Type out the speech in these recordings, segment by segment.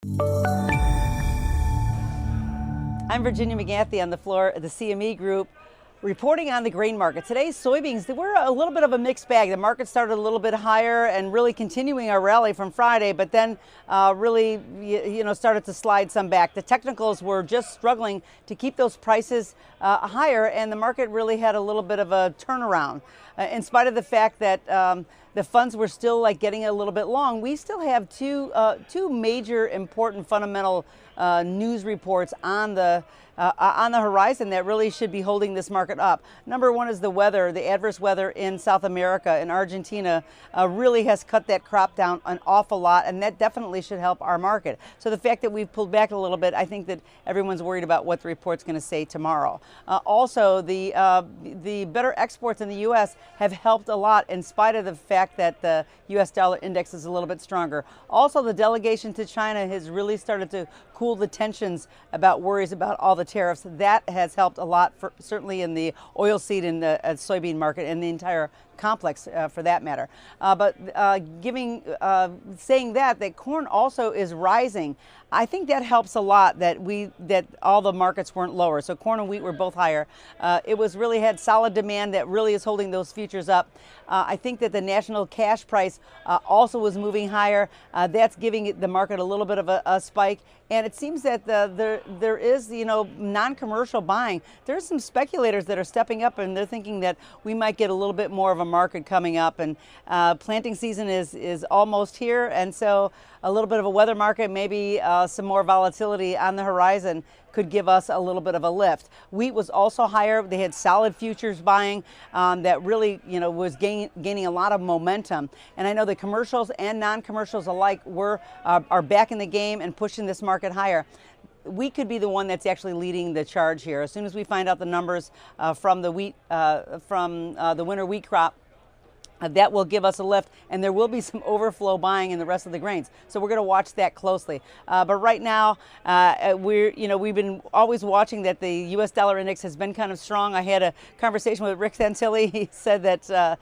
I'm Virginia McGathey on the floor at the CME Group, reporting on the grain market. Today, soybeans, they were a little bit of a mixed bag. The market started a little bit higher and really continuing our rally from Friday, but then really, started to slide some back. The technicals were just struggling to keep those prices higher, and the market really had a little bit of a turnaround. In spite of the fact that the funds were still getting a little bit long, we still have two major important fundamental news reports on the horizon that really should be holding this market up. Number one is the weather. The adverse weather in South America, in Argentina, really has cut that crop down an awful lot, and that definitely should help our market. So the fact that we've pulled back a little bit, I think that everyone's worried about what the report's going to say tomorrow. Also, the better exports in the U.S. have helped a lot in spite of the fact that the U.S. dollar index is a little bit stronger. Also, the delegation to China has really started to cool the tensions about worries about all the tariffs. That has helped a lot, certainly in the oilseed and the soybean market and the entire complex for that matter. Saying that corn also is rising, I think that helps a lot that all the markets weren't lower. So corn and wheat were both higher. It was really had solid demand that really is holding those futures up. I think that the national cash price also was moving higher. That's giving the market a little bit of a spike. And it seems that there is, non-commercial buying. There's some speculators that are stepping up, and they're thinking that we might get a little bit more of a market coming up. And planting season is almost here, and so a little bit of a weather market, maybe some more volatility on the horizon could give us a little bit of a lift. Wheat was also higher. They had solid futures buying that really, was gaining a lot of momentum. And I know the commercials and non-commercials alike are back in the game and pushing this market higher. Wheat could be the one that's actually leading the charge here. As soon as we find out the numbers from the winter wheat crop, that will give us a lift, and there will be some overflow buying in the rest of the grains. So we're going to watch that closely. But right now, we've been always watching that the U.S. dollar index has been kind of strong. I had a conversation with Rick Santilli. He said that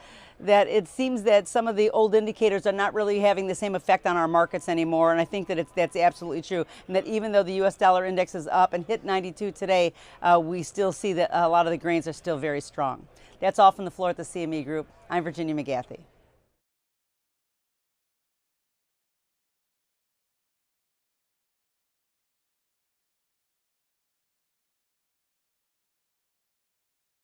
it seems that some of the old indicators are not really having the same effect on our markets anymore, and I think that that's absolutely true. And that even though the U.S. dollar index is up and hit 92 today, we still see that a lot of the grains are still very strong. That's all from the floor at the CME Group. I'm Virginia McGathey.